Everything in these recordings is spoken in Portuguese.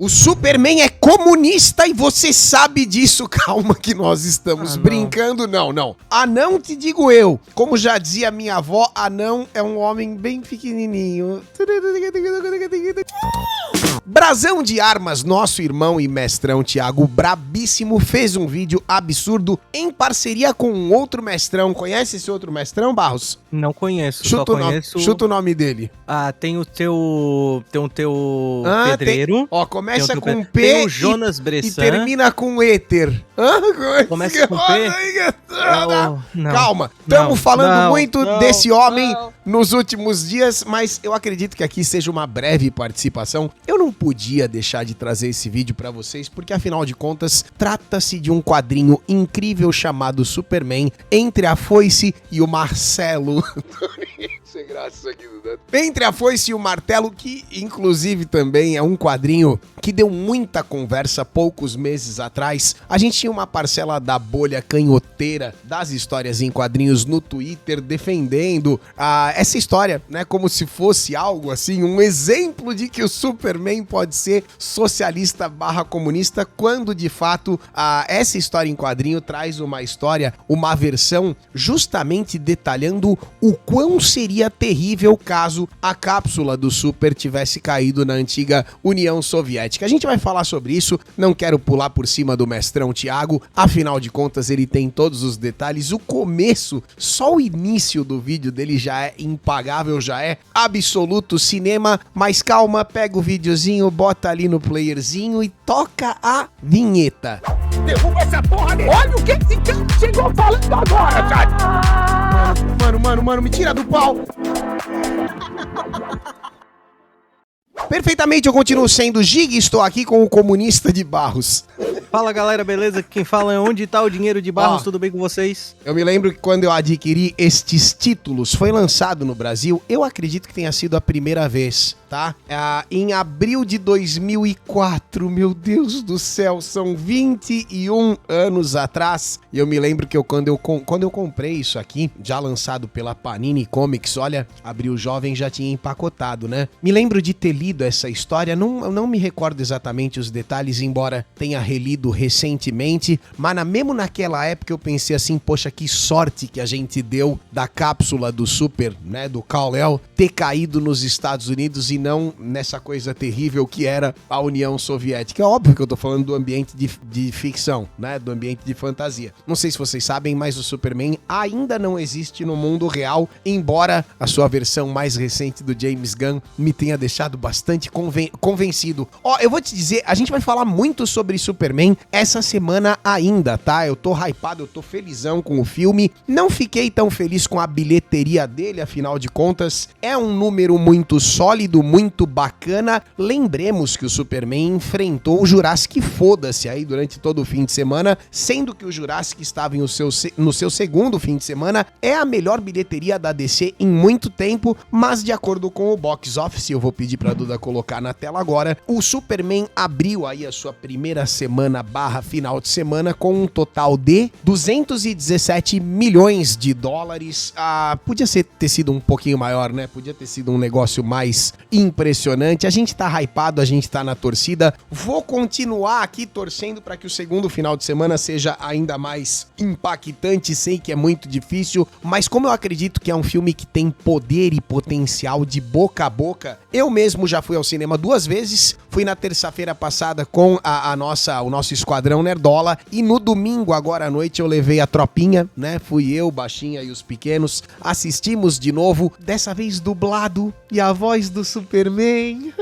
O Superman é comunista e você sabe disso. Calma que nós estamos brincando. Não. Anão te digo eu. Como já dizia minha avó, anão é um homem bem pequenininho. Brasão de Armas, nosso irmão e mestrão Thiago Brabíssimo, fez um vídeo absurdo em parceria com um outro mestrão. Conhece esse outro mestrão, Barros? Não conheço, Chuta o nome dele. Ah, tem o teu pedreiro. Ó, começa com P tem o Jonas Bressan. E termina com éter. Começa com P? Calma, estamos falando muito desse homem nos últimos dias, mas eu acredito que aqui seja uma breve participação. Eu não podia deixar de trazer esse vídeo pra vocês, porque afinal de contas, trata-se de um quadrinho incrível chamado Superman, entre a foice e o Marcelo. Sem graça isso aqui, Entre a foice e o martelo, que inclusive também é um quadrinho que deu muita conversa poucos meses atrás. A gente tinha uma parcela da bolha canhoteira das histórias em quadrinhos no Twitter defendendo essa história, né, como se fosse algo assim, um exemplo de que o Superman pode ser socialista / comunista, quando de fato essa história em quadrinho traz uma versão justamente detalhando o quão seria terrível caso a cápsula do Super tivesse caído na antiga União Soviética. A gente vai falar sobre isso, não quero pular por cima do mestrão Thiago, afinal de contas ele tem todos os detalhes. O começo, só o início do vídeo dele já é impagável, já é absoluto cinema, mas calma, pega o videozinho, bota ali no playerzinho e toca a vinheta. Derruba essa porra dele! Olha o que esse cara chegou falando agora, cara! Mano, me tira do pau! Perfeitamente, eu continuo sendo Gig e estou aqui com o comunista de Barros. Fala galera, beleza? Quem fala é Onde Tá o Dinheiro de Barros, tudo bem com vocês? Eu me lembro que quando eu adquiri estes títulos, foi lançado no Brasil, eu acredito que tenha sido a primeira vez, tá? Em abril de 2004, meu Deus do céu, são 21 anos atrás. E eu me lembro que quando eu comprei isso aqui, já lançado pela Panini Comics, olha, Abril Jovem já tinha empacotado, né? Me lembro de ter lido essa história, não me recordo exatamente os detalhes, embora tenha relido recentemente, mas mesmo naquela época eu pensei assim, poxa, que sorte que a gente deu da cápsula do Super, né, do Kal-El, ter caído nos Estados Unidos e não nessa coisa terrível que era a União Soviética. É óbvio que eu tô falando do ambiente de ficção, né, do ambiente de fantasia. Não sei se vocês sabem, mas o Superman ainda não existe no mundo real, embora a sua versão mais recente do James Gunn me tenha deixado bastante convencido. Ó, eu vou te dizer, a gente vai falar muito sobre Superman essa semana ainda, tá? Eu tô hypado, eu tô felizão com o filme. Não fiquei tão feliz com a bilheteria dele, afinal de contas, é um número muito sólido, muito bacana. Lembremos que o Superman enfrentou o Jurassic Foda-se aí durante todo o fim de semana, sendo que o Jurassic estava no seu segundo fim de semana. É a melhor bilheteria da DC em muito tempo, mas de acordo com o box office, eu vou pedir pra Duda colocar na tela agora, o Superman abriu aí a sua primeira semana / final de semana com um total de 217 milhões de dólares. Podia ter sido um pouquinho maior, né? Podia ter sido um negócio mais impressionante. A gente tá hypado, a gente tá na torcida. Vou continuar aqui torcendo para que o segundo final de semana seja ainda mais impactante. Sei que é muito difícil, mas como eu acredito que é um filme que tem poder e potencial de boca a boca, eu mesmo já fui ao cinema 2 vezes. Fui na terça-feira passada com o nosso Esquadrão Nerdola, e no domingo, agora à noite, eu levei a tropinha, né? Fui eu, Baixinha e os pequenos, assistimos de novo, dessa vez dublado, e a voz do Superman.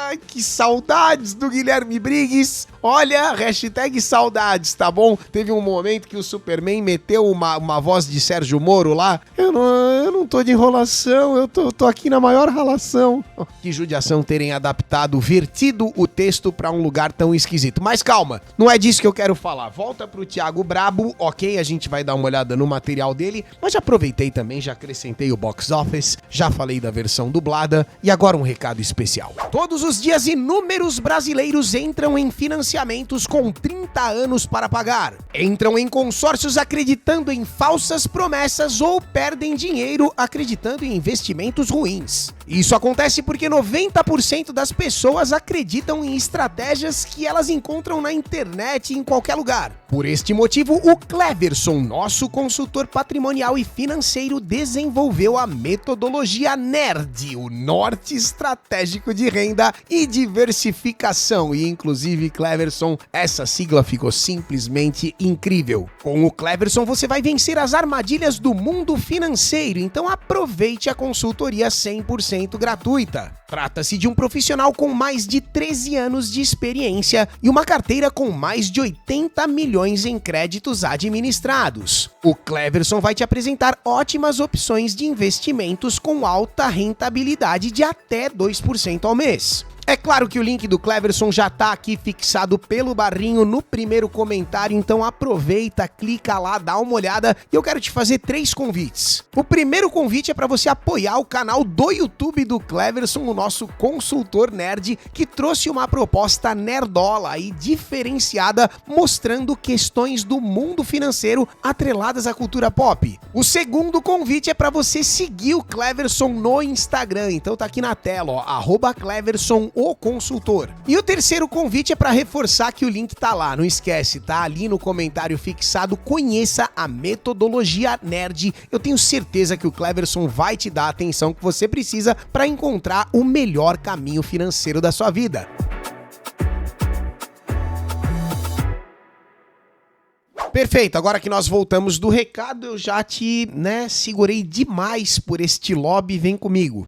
Ai, que saudades do Guilherme Briggs. Olha, hashtag saudades, tá bom? Teve um momento que o Superman meteu uma voz de Sérgio Moro lá. Eu não tô de enrolação, eu tô aqui na maior ralação. Que judiação terem adaptado, vertido o texto pra um lugar tão esquisito. Mas calma, não é disso que eu quero falar. Volta pro Thiago Brabo, ok? A gente vai dar uma olhada no material dele, mas já aproveitei também, já acrescentei o box office, já falei da versão dublada, e agora um recado especial. Todos os dias, inúmeros brasileiros entram em financiamentos com 30 anos para pagar. Entram em consórcios acreditando em falsas promessas ou perdem dinheiro acreditando em investimentos ruins. Isso acontece porque 90% das pessoas acreditam em estratégias que elas encontram na internet em qualquer lugar. Por este motivo, o Cleverson, nosso consultor patrimonial e financeiro, desenvolveu a metodologia NERD, o Norte Estratégico de Renda e Diversificação. E inclusive, Cleverson, essa sigla ficou simplesmente incrível. Com o Cleverson, você vai vencer as armadilhas do mundo financeiro, então aproveite a consultoria 100% gratuita. Trata-se de um profissional com mais de 13 anos de experiência e uma carteira com mais de 80 milhões em créditos administrados. O Cleverson vai te apresentar ótimas opções de investimentos com alta rentabilidade de até 2% ao mês. É claro que o link do Cleverson já tá aqui fixado pelo barrinho no primeiro comentário, então aproveita, clica lá, dá uma olhada e eu quero te fazer 3 convites. O primeiro convite é para você apoiar o canal do YouTube do Cleverson, o nosso consultor nerd, que trouxe uma proposta nerdola e diferenciada, mostrando questões do mundo financeiro atreladas à cultura pop. O segundo convite é para você seguir o Cleverson no Instagram, então tá aqui na tela, ó, @Cleverson o consultor. E o terceiro convite é para reforçar que o link tá lá, não esquece, tá ali no comentário fixado, conheça a metodologia nerd. Eu tenho certeza que o Cleverson vai te dar a atenção que você precisa para encontrar o melhor caminho financeiro da sua vida. Perfeito, agora que nós voltamos do recado, eu já te, segurei demais por este lobby, vem comigo.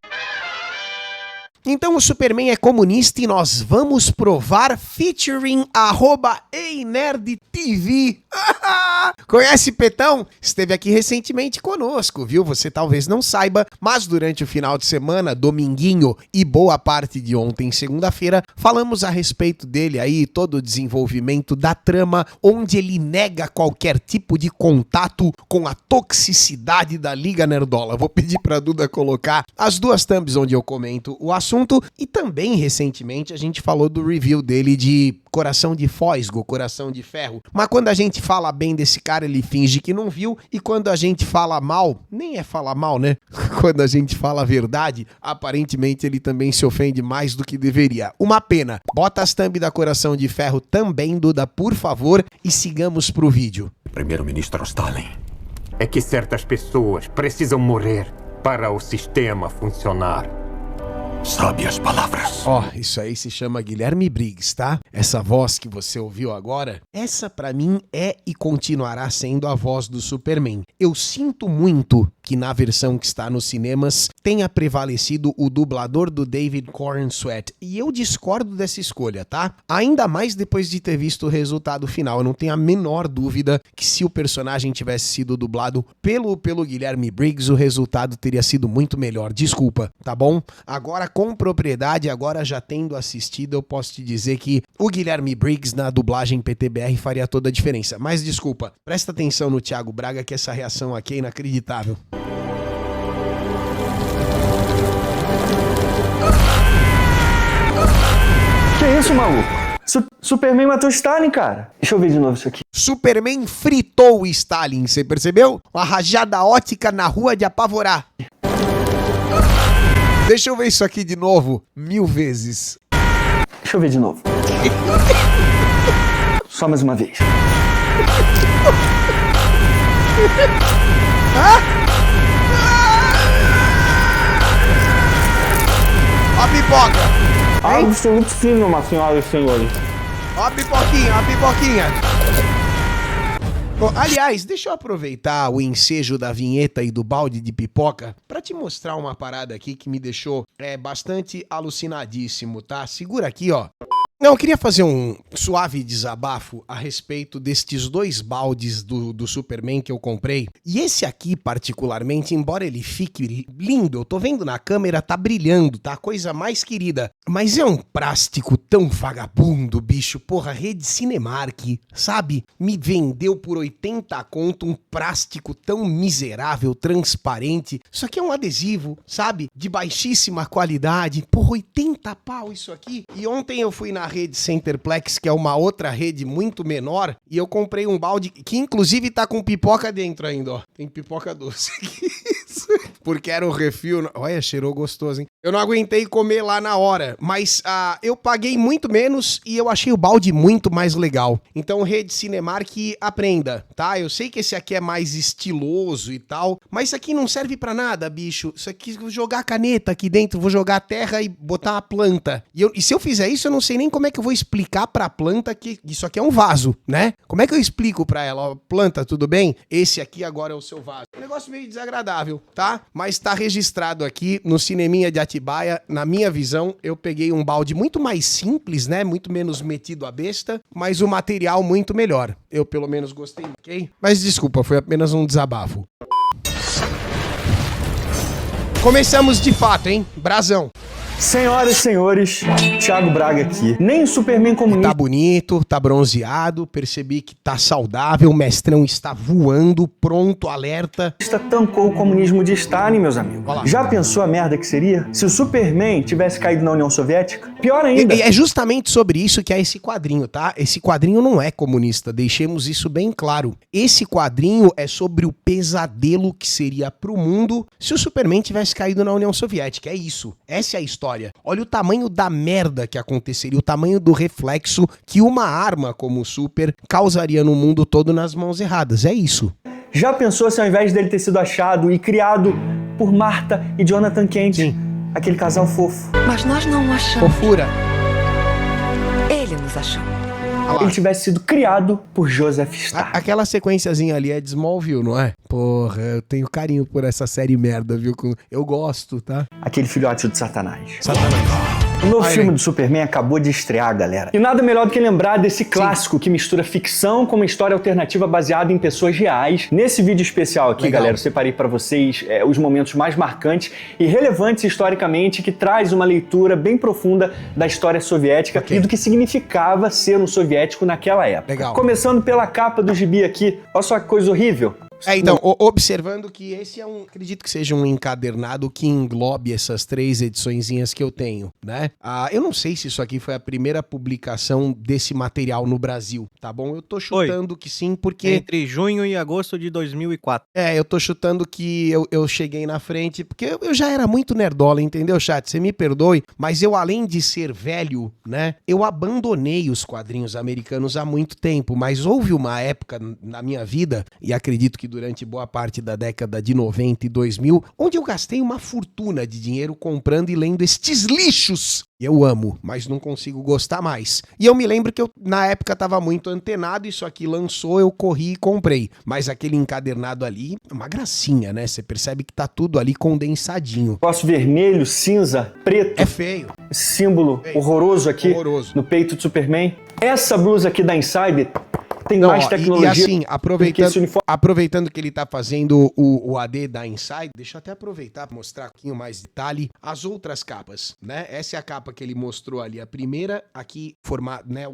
Então o Superman é comunista e nós vamos provar featuring @EiNerdTV. Conhece Petão? Esteve aqui recentemente conosco, viu? Você talvez não saiba, mas durante o final de semana, dominguinho e boa parte de ontem, segunda-feira, falamos a respeito dele aí, todo o desenvolvimento da trama, onde ele nega qualquer tipo de contato com a toxicidade da Liga Nerdola. Vou pedir pra Duda colocar as 2 thumbs onde eu comento o assunto. E também, recentemente, a gente falou do review dele de Coração de Fósgo, Coração de Ferro. Mas quando a gente fala bem desse cara, ele finge que não viu. E quando a gente fala mal, nem é falar mal, né? Quando a gente fala a verdade, aparentemente ele também se ofende mais do que deveria. Uma pena. Bota as thumb da Coração de Ferro também, Duda, por favor, e sigamos pro vídeo. Primeiro-Ministro Stalin, é que certas pessoas precisam morrer para o sistema funcionar. Sabe as palavras. Isso aí se chama Guilherme Briggs, tá? Essa voz que você ouviu agora, essa pra mim é e continuará sendo a voz do Superman. Eu sinto muito que na versão que está nos cinemas tenha prevalecido o dublador do David Corenswet, e eu discordo dessa escolha, tá? Ainda mais depois de ter visto o resultado final. Eu não tenho a menor dúvida que se o personagem tivesse sido dublado pelo Guilherme Briggs, o resultado teria sido muito melhor. Desculpa, tá bom? Agora, com propriedade, agora já tendo assistido, eu posso te dizer que o Guilherme Briggs na dublagem PTBR faria toda a diferença. Mas desculpa, presta atenção no Thiago Braga, que essa reação aqui é inacreditável. Que isso, maluco? Superman matou Stalin, cara. Deixa eu ver de novo isso aqui. Superman fritou o Stalin, você percebeu? Uma rajada ótica na rua de apavorar. Deixa eu ver isso aqui de novo, 1000 vezes. Deixa eu ver de novo. Só mais uma vez. Ó a pipoca. Absoluto sim, minha senhora e senhores. Ó a pipoquinha, ó a pipoquinha. Bom, aliás, deixa eu aproveitar o ensejo da vinheta e do balde de pipoca pra te mostrar uma parada aqui que me deixou bastante alucinadíssimo, tá? Segura aqui, ó. Não, eu queria fazer um suave desabafo a respeito destes 2 baldes do Superman que eu comprei. E esse aqui, particularmente, embora ele fique lindo, eu tô vendo na câmera, tá brilhando, tá? Coisa mais querida. Mas é um plástico tão vagabundo, bicho. Porra, Rede Cinemark, sabe? Me vendeu por 80 conto um plástico tão miserável, transparente. Isso aqui é um adesivo, sabe? De baixíssima qualidade. Porra, 80 pau isso aqui. E ontem eu fui na rede Centerplex, que é uma outra rede muito menor, e eu comprei um balde que inclusive tá com pipoca dentro ainda, ó. Tem pipoca doce aqui. porque era o refil. Olha, cheirou gostoso, hein? Eu não aguentei comer lá na hora, mas eu paguei muito menos e eu achei o balde muito mais legal. Então, Rede Cinemark, aprenda, tá? Eu sei que esse aqui é mais estiloso e tal, mas isso aqui não serve pra nada, bicho. Isso aqui, vou jogar caneta aqui dentro, vou jogar terra e botar uma planta. E se eu fizer isso, eu não sei nem como é que eu vou explicar pra planta que isso aqui é um vaso, né? Como é que eu explico pra ela? Ó, planta, tudo bem? Esse aqui agora é o seu vaso. Um negócio meio desagradável, tá? Mas tá registrado aqui no Cineminha de Atibaia. Na minha visão, eu peguei um balde muito mais simples, né? Muito menos metido a besta, mas o material muito melhor. Eu, pelo menos, gostei, ok? Mas desculpa, foi apenas um desabafo. Começamos de fato, hein? Brasão. Senhoras e senhores, Thiago Braga aqui. Nem o Superman comunista... Tá bonito, tá bronzeado, percebi que tá saudável, o mestrão está voando, pronto, alerta. tancou o comunismo de Stalin, meus amigos. Já pensou a merda que seria? Se o Superman tivesse caído na União Soviética? Pior ainda. E é justamente sobre isso que é esse quadrinho, tá? Esse quadrinho não é comunista, deixemos isso bem claro. Esse quadrinho é sobre o pesadelo que seria pro mundo se o Superman tivesse caído na União Soviética. É isso. Essa é a história. Olha o tamanho da merda que aconteceria, o tamanho do reflexo que uma arma como o Super causaria no mundo todo nas mãos erradas. É isso. Já pensou se ao invés dele ter sido achado e criado por Martha e Jonathan Kent, aquele casal fofo, Mas nós não o achamos. Fofura. Ele nos achou. ele tivesse sido criado por Joseph Stalin? Aquela sequenciazinha ali é de Smallville, não é? Porra, eu tenho carinho por essa série merda, viu? Eu gosto, tá? Aquele filhote de Satanás. Satanás. O novo filme do Superman acabou de estrear, galera. E nada melhor do que lembrar desse clássico que mistura ficção com uma história alternativa baseada em pessoas reais. Nesse vídeo especial aqui, galera, eu separei pra vocês os momentos mais marcantes e relevantes historicamente, que traz uma leitura bem profunda da história soviética e do que significava ser um soviético naquela época. Legal. Começando pela capa do gibi aqui. Olha só que coisa horrível. Então, observando que esse é acredito que seja um encadernado que englobe essas 3 ediçõezinhas que eu tenho, né? Eu não sei se isso aqui foi a primeira publicação desse material no Brasil, tá bom? Eu tô chutando que sim, porque... Entre junho e agosto de 2004. Eu tô chutando que eu cheguei na frente, porque eu já era muito nerdola, entendeu, chat? Você me perdoe, mas eu, além de ser velho, né? Eu abandonei os quadrinhos americanos há muito tempo, mas houve uma época na minha vida, e acredito que durante boa parte da década de 90 e 2000, onde eu gastei uma fortuna de dinheiro comprando e lendo estes lixos. Eu amo, mas não consigo gostar mais. E eu me lembro que eu, na época, tava muito antenado, isso aqui lançou, eu corri e comprei. Mas aquele encadernado ali, é uma gracinha, né? Você percebe que tá tudo ali condensadinho. Negócio vermelho, cinza, preto. É feio. Esse símbolo horroroso aqui no peito do Superman. Essa blusa aqui da Insider tem mais tecnologia. E assim, aproveitando que ele tá fazendo o AD da Inside, deixa eu até aproveitar para mostrar um pouquinho mais detalhe as outras capas, né? Essa é a capa que ele mostrou ali, a primeira, aqui formado, né?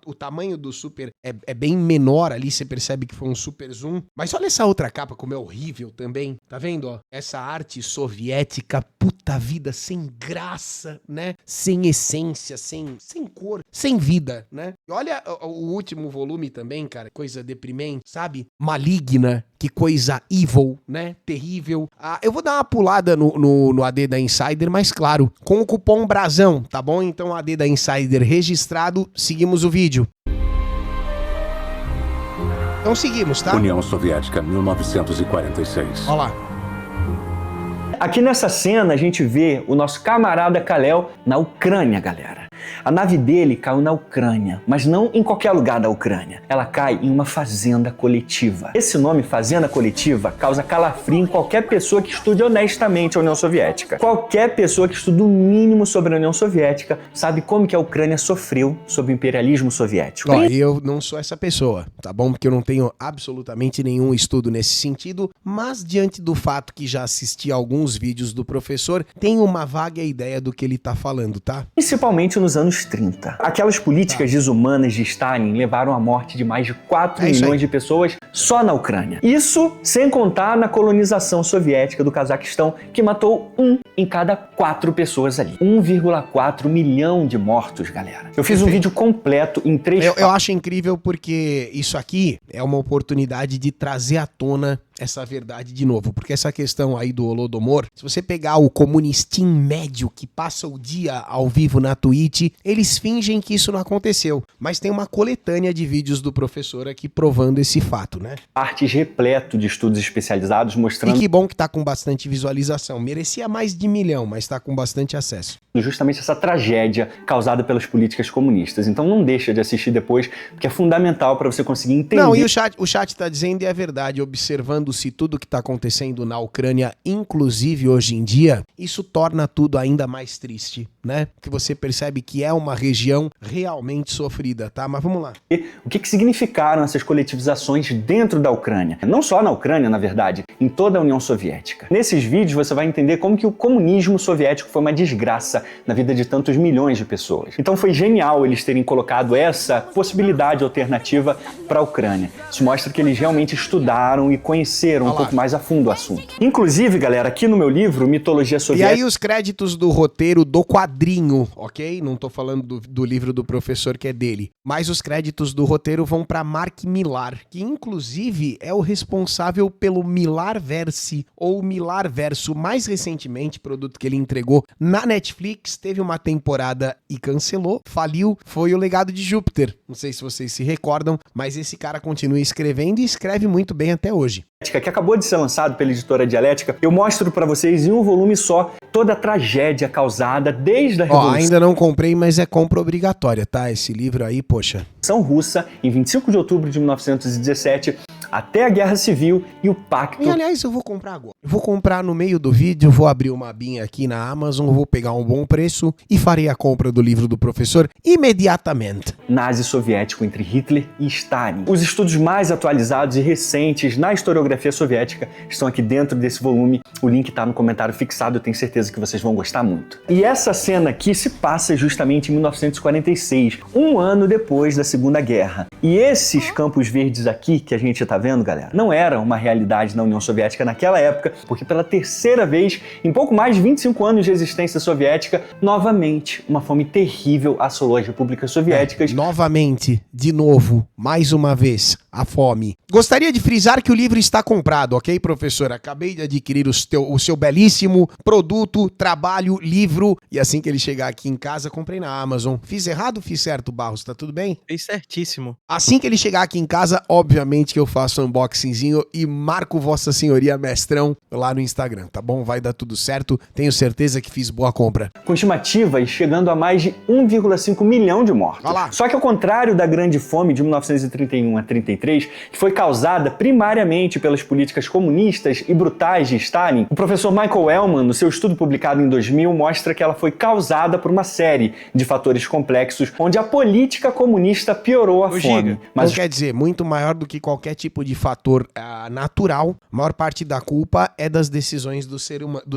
O tamanho do Super é bem menor ali, você percebe que foi um super zoom. Mas olha essa outra capa como é horrível também, tá vendo, ó? Essa arte soviética, puta vida, sem graça, né? Sem essência, sem cor, sem vida, né? E olha o último volume também, cara, coisa deprimente, sabe? Maligna, que coisa evil, né? Terrível. Eu vou dar uma pulada no AD da Insider, mas claro, com o cupom Brasão, tá bom? Então AD da Insider registrado, seguimos o vídeo. Então seguimos, tá? União Soviética, 1946. Olha lá. Aqui nessa cena a gente vê o nosso camarada Kal-El na Ucrânia, galera. A nave dele caiu na Ucrânia, mas não em qualquer lugar da Ucrânia. Ela cai em uma fazenda coletiva. Esse nome, fazenda coletiva, causa calafrio em qualquer pessoa que estude honestamente a União Soviética. Qualquer pessoa que estude o mínimo sobre a União Soviética sabe como que a Ucrânia sofreu sob o imperialismo soviético. Ó, eu não sou essa pessoa, tá bom? Porque eu não tenho absolutamente nenhum estudo nesse sentido, mas diante do fato que já assisti a alguns vídeos do professor, tenho uma vaga ideia do que ele tá falando, tá? Principalmente nos anos 30. Aquelas políticas desumanas de Stalin levaram à morte de mais de 4 milhões de pessoas só na Ucrânia. Isso sem contar na colonização soviética do Cazaquistão, que matou 1 em cada 4 pessoas ali. 1,4 milhão de mortos, galera. Eu fiz um vídeo completo em 3 Eu acho incrível porque isso aqui é uma oportunidade de trazer à tona essa verdade de novo, porque essa questão aí do Holodomor, se você pegar o comunistinho médio que passa o dia ao vivo na Twitch, eles fingem que isso não aconteceu, mas tem uma coletânea de vídeos do professor aqui provando esse fato, né? Artes repleto de estudos especializados mostrando E que bom que tá com bastante visualização, merecia mais de 1 milhão, mas tá com bastante acesso. justamente essa tragédia causada pelas políticas comunistas. Então não deixa de assistir depois, porque é fundamental para você conseguir entender. Não, e o chat tá dizendo, e é verdade, observando-se tudo que tá acontecendo na Ucrânia, inclusive hoje em dia, isso torna tudo ainda mais triste, né? Que você percebe que é uma região realmente sofrida, tá? Mas vamos lá. O que significaram essas coletivizações dentro da Ucrânia? Não só na Ucrânia, na verdade, em toda a União Soviética. Nesses vídeos você vai entender como que o comunismo soviético foi uma desgraça na vida de tantos milhões de pessoas. Então foi genial eles terem colocado essa possibilidade alternativa para a Ucrânia. Isso mostra que eles realmente estudaram e conheceram um pouco mais a fundo o assunto. Inclusive, galera, aqui no meu livro, Mitologia Soviética... E aí os créditos do roteiro do quadrinho, ok? Não tô falando do livro do professor que é dele. Mas os créditos do roteiro vão para Mark Millar, que inclusive é o responsável pelo Millarverse, ou Millarverso, mais recentemente, produto que ele entregou na Netflix, teve uma temporada e cancelou, faliu, foi o Legado de Júpiter. Não sei se vocês se recordam, mas esse cara continua escrevendo e escreve muito bem até hoje. Que acabou de ser lançado pela editora Dialética, eu mostro para vocês em um volume só toda a tragédia causada desde a Revolução ainda não comprei, mas é compra obrigatória, tá? Esse livro aí, poxa. Russa, em 25 de outubro de 1917, até a Guerra Civil e o Pacto... E aliás, eu vou comprar agora. Eu vou comprar no meio do vídeo, vou abrir uma abinha aqui na Amazon, vou pegar um bom preço e farei a compra do livro do professor imediatamente. Nazi soviético entre Hitler e Stalin. Os estudos mais atualizados e recentes na historiografia soviética estão aqui dentro desse volume. O link tá no comentário fixado, eu tenho certeza que vocês vão gostar muito. E essa cena aqui se passa justamente em 1946, um ano depois da Segunda Guerra. E esses campos verdes aqui que a gente tá vendo, galera, não eram uma realidade na União Soviética naquela época, porque pela terceira vez, em pouco mais de 25 anos de existência soviética, novamente, uma fome terrível assolou as repúblicas soviéticas. Novamente, de novo, mais uma vez, a fome. Gostaria de frisar que o livro está comprado, ok, professor? Acabei de adquirir o seu belíssimo produto, trabalho, livro, e assim que ele chegar aqui em casa, comprei na Amazon. Fiz errado ou fiz certo, Barros? Tá tudo bem? Fez certíssimo. Assim que ele chegar aqui em casa, obviamente que eu faço um unboxingzinho e marco Vossa Senhoria Mestrão lá no Instagram, tá bom? Vai dar tudo certo, tenho certeza que fiz boa compra. Com estimativas chegando a mais de 1,5 milhão de mortos. Olha lá. Só que ao contrário da Grande Fome de 1931 a 33, que foi causada primariamente pelas políticas comunistas e brutais de Stalin, o professor Michael Ellman, no seu estudo publicado em 2000, mostra que ela foi causada por uma série de fatores complexos, onde a política comunista piorou a fome. Mas quer dizer, muito maior do que qualquer tipo de fator natural, a maior parte da culpa é das decisões do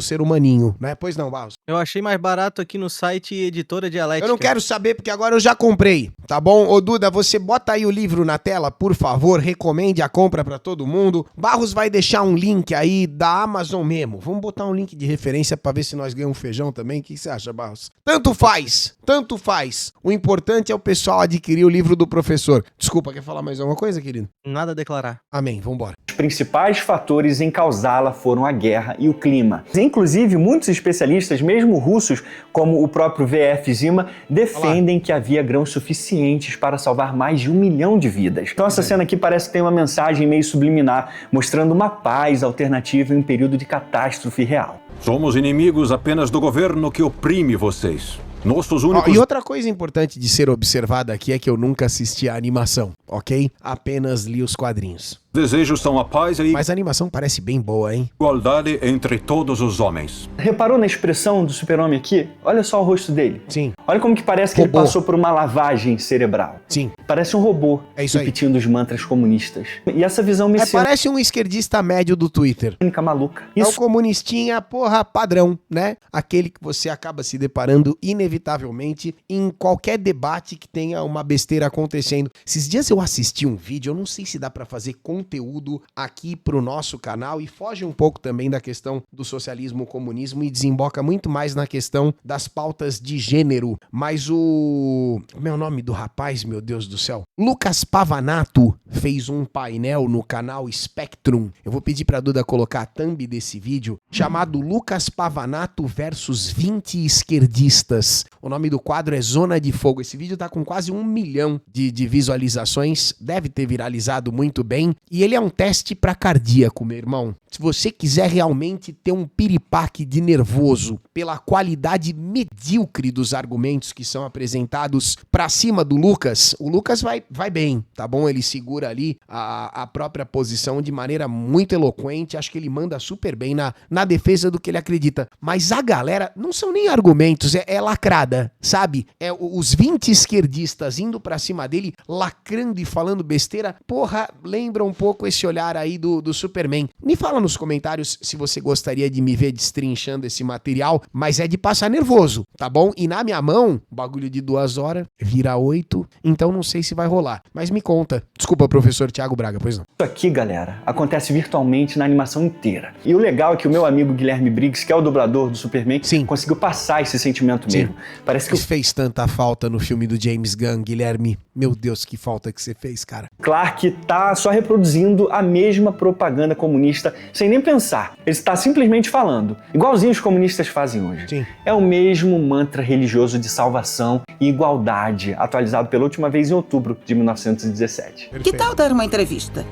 ser humaninho, né? Pois não, Barros? Eu achei mais barato aqui no site Editora Dialética. Eu não quero saber porque agora eu já comprei, tá bom? Ô Duda, você bota aí o livro na tela, por favor, recomende a compra pra todo mundo. Barros vai deixar um link aí da Amazon mesmo. Vamos botar um link de referência pra ver se nós ganhamos feijão também. O que você acha, Barros? Tanto faz, tanto faz. O importante é o pessoal adquirir o livro do professor. Desculpa, quer falar mais alguma coisa, querido? Nada a declarar. Amém, vambora. Os principais fatores em causá-la foram a guerra e o clima. Inclusive, muitos especialistas, mesmo russos, como o próprio V.F. Zima, defendem que havia grãos suficientes para salvar mais de 1 milhão de vidas. Então essa cena aqui parece que tem uma mensagem meio subliminar, mostrando uma paz alternativa em um período de catástrofe real. Somos inimigos apenas do governo que oprime vocês. Nossos únicos... E outra coisa importante de ser observada aqui é que eu nunca assisti a animação, ok? Apenas li os quadrinhos. Desejos são a paz e Mas a animação parece bem boa, hein? igualdade entre todos os homens. Reparou na expressão do super-homem aqui? Olha só o rosto dele. Sim. Olha como que parece que Robô. ele passou por uma lavagem cerebral. Sim. Parece um robô É isso aí. repetindo os mantras comunistas. E essa visão messiânica Parece um esquerdista médio do Twitter. maluca. É o Isso comunistinha, porra, padrão, né? Aquele que você acaba se deparando inevitavelmente em qualquer debate que tenha uma besteira acontecendo. Esses dias eu assisti um vídeo, eu não sei se dá pra fazer com conteúdo aqui pro nosso canal e foge um pouco também da questão do socialismo, comunismo e desemboca muito mais na questão das pautas de gênero. Mas o... Como é o nome do rapaz, meu Deus do céu? Lucas Pavanato fez um painel no canal Spectrum. Eu vou pedir pra Duda colocar a thumb desse vídeo, chamado Lucas Pavanato versus 20 esquerdistas. O nome do quadro é Zona de Fogo. Esse vídeo tá com quase 1 milhão de visualizações, deve ter viralizado muito bem, e ele é um teste pra cardíaco, meu irmão. Se você quiser realmente ter um piripaque de nervoso pela qualidade medíocre dos argumentos que são apresentados pra cima do Lucas, o Lucas vai bem, tá bom? Ele segura ali a própria posição de maneira muito eloquente, acho que ele manda super bem na defesa do que ele acredita. Mas a galera, não são nem argumentos, é lacrada, sabe? É os 20 esquerdistas indo pra cima dele, lacrando e falando besteira. Porra, lembra um pouco esse olhar aí do Superman. Me fala nos comentários se você gostaria de me ver destrinchando esse material, mas é de passar nervoso, tá bom? E na minha mão, bagulho de 2 horas, vira 8, então não sei se vai rolar. Mas me conta. Desculpa, professor Thiago Braga, pois não. Isso aqui, galera, acontece virtualmente na animação inteira. E o legal é que o meu amigo Guilherme Briggs, que é o dublador do Superman, conseguiu passar esse sentimento mesmo. Parece que fez tanta falta no filme do James Gunn, Guilherme. Meu Deus, que falta que você fez, cara. Clark tá só reproduzindo a mesma propaganda comunista sem nem pensar. Ele está simplesmente falando, igualzinho os comunistas fazem hoje. Sim. É o mesmo mantra religioso de salvação e igualdade, atualizado pela última vez em outubro de 1917. Que tal dar uma entrevista?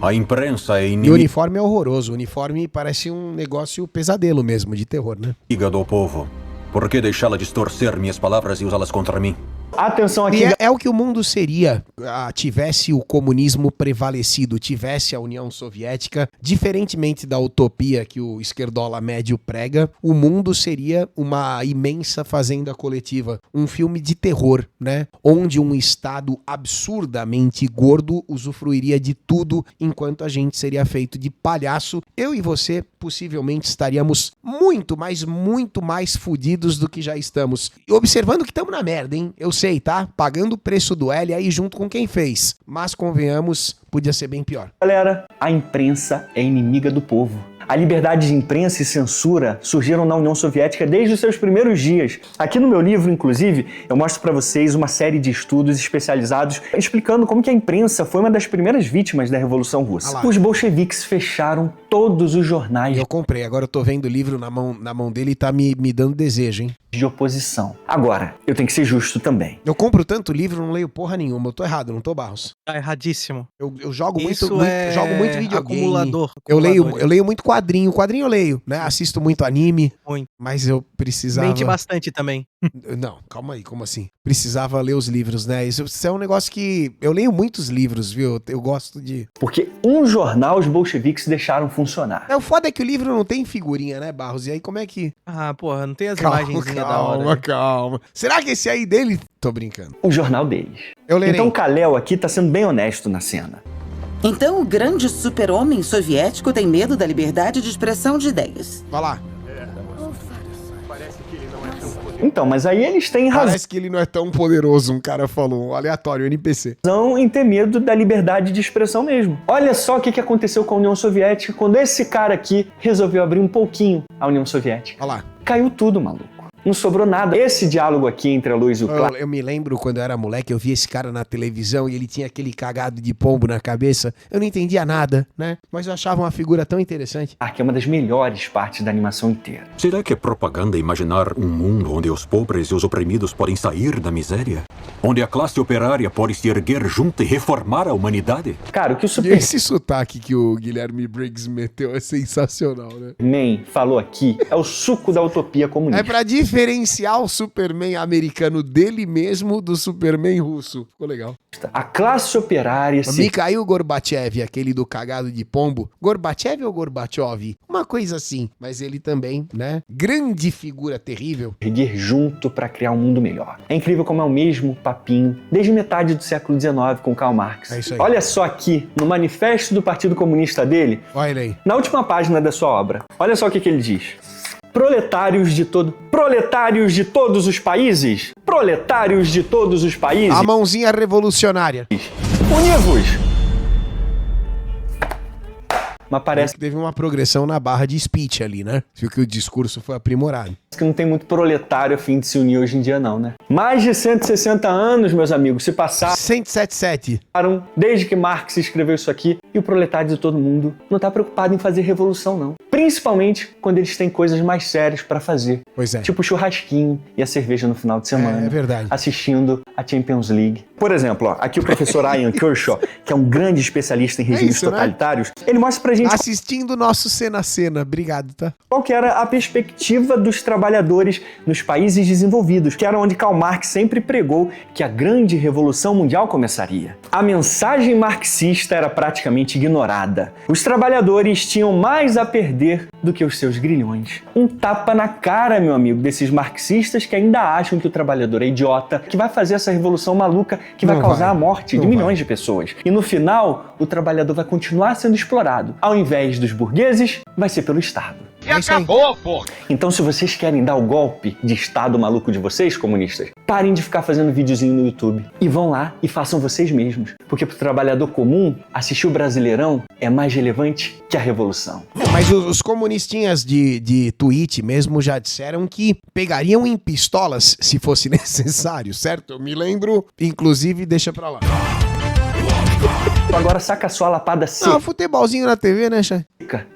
A imprensa é E o inimiga uniforme é horroroso. O uniforme parece um negócio pesadelo mesmo, de terror, né? do povo. Por que deixá-la distorcer minhas palavras e usá-las contra mim? Atenção aqui. E é o que o mundo seria, tivesse o comunismo prevalecido, tivesse a União Soviética, diferentemente da utopia que o esquerdola médio prega, o mundo seria uma imensa fazenda coletiva, um filme de terror, né? Onde um Estado absurdamente gordo usufruiria de tudo, enquanto a gente seria feito de palhaço. Eu e você possivelmente estaríamos muito mais fudidos do que já estamos. E observando que estamos na merda, hein? Eu sei, tá? Pagando o preço do L aí junto com quem fez. Mas, convenhamos, podia ser bem pior. Galera, a imprensa é inimiga do povo. A liberdade de imprensa e censura surgiram na União Soviética desde os seus primeiros dias. Aqui no meu livro, inclusive, eu mostro para vocês uma série de estudos especializados explicando como que a imprensa foi uma das primeiras vítimas da Revolução Russa. Os bolcheviques fecharam todos os jornais. Eu comprei, agora eu tô vendo o livro na mão dele e tá me dando desejo, hein? De oposição. Agora, eu tenho que ser justo também. Eu compro tanto livro, não leio porra nenhuma. Eu tô errado, não tô, Barros? Tá erradíssimo. Eu jogo Isso muito é jogo muito videogame. Acumulador. Eu leio muito quadrinho. Quadrinho eu leio, né? Assisto muito anime. Muito. Mas eu precisava... Mente bastante também. Não, calma aí, como assim? Precisava ler os livros, né? Isso é um negócio que... Eu leio muitos livros, viu? Eu gosto de... Porque um jornal os bolcheviques deixaram funcionar. O foda é que o livro não tem figurinha, né, Barros? E aí como é que... Ah, porra, não tem as imagenzinhas da hora. Calma. Será que esse aí dele... Tô brincando. O jornal deles. Eu lerei. Então Kal-El aqui tá sendo bem honesto na cena. Então o grande super-homem soviético tem medo da liberdade de expressão de ideias. Vai lá. Então, mas aí eles têm razão Parece que ele não é tão poderoso, um cara falou, um aleatório, NPC. em ter medo da liberdade de expressão mesmo. Olha só o que aconteceu com a União Soviética quando esse cara aqui resolveu abrir um pouquinho a União Soviética. Olha lá. Caiu tudo, maluco. Não sobrou nada. Esse diálogo aqui entre a Luz e o Clark... Eu me lembro quando eu era moleque, eu vi esse cara na televisão e ele tinha aquele cagado de pombo na cabeça. Eu não entendia nada, né? Mas eu achava uma figura tão interessante. Que é uma das melhores partes da animação inteira. Será que é propaganda imaginar um mundo onde os pobres e os oprimidos podem sair da miséria? Onde a classe operária pode se erguer junto e reformar a humanidade? Cara, o que o Esse sotaque que o Guilherme Briggs meteu é sensacional, né? Superman falou aqui é o suco da utopia comunista. É pra diferenciar o Superman americano dele mesmo do Superman russo. Ficou legal. A classe operária... Mikhail Gorbachev, aquele do cagado de pombo. Gorbachev ou Gorbachev? Uma coisa assim. Mas ele também, né? Grande figura terrível. Erguer junto para criar um mundo melhor. É incrível como é o mesmo papinho desde metade do século XIX com Karl Marx. É isso aí. Olha só aqui, no manifesto do Partido Comunista dele, olha ele aí. Na última página da sua obra. Olha só o que ele diz. Proletários de todos os países. Proletários de todos os países. A mãozinha revolucionária. Univos. mas parece que teve uma progressão na barra de speech ali, né? Viu que o discurso foi aprimorado. que não tem muito proletário a fim de se unir hoje em dia não, né? Mais de 160 anos, meus amigos, se passaram 177. desde que Marx escreveu isso aqui, e o proletário de todo mundo não está preocupado em fazer revolução, não. Principalmente quando eles têm coisas mais sérias para fazer. Pois é. Tipo o churrasquinho e a cerveja no final de semana. É verdade. Assistindo a Champions League. Por exemplo, ó, aqui o professor Ian Kershaw, que é um grande especialista em regimes isso, né? totalitários, ele mostra pra gente Assistindo o nosso Cena a Cena. Obrigado, tá? qual que era a perspectiva dos trabalhadores nos países desenvolvidos, que era onde Karl Marx sempre pregou que a grande revolução mundial começaria. A mensagem marxista era praticamente ignorada. Os trabalhadores tinham mais a perder do que os seus grilhões. Um tapa na cara, meu amigo, desses marxistas que ainda acham que o trabalhador é idiota, que vai fazer essa revolução maluca que vai causar a morte de milhões de pessoas. E no final, o trabalhador vai continuar sendo explorado. Ao invés dos burgueses, vai ser pelo Estado. E acabou, pô! Então, se vocês querem dar o golpe de Estado maluco de vocês, comunistas, parem de ficar fazendo videozinho no YouTube. E vão lá e façam vocês mesmos. Porque pro trabalhador comum, assistir o Brasileirão é mais relevante que a revolução. Mas os comunistinhas de Twitch mesmo já disseram que pegariam em pistolas se fosse necessário, certo? Eu me lembro, inclusive, deixa pra lá. Agora saca só a lapada seca Futebolzinho na TV, né, Chay?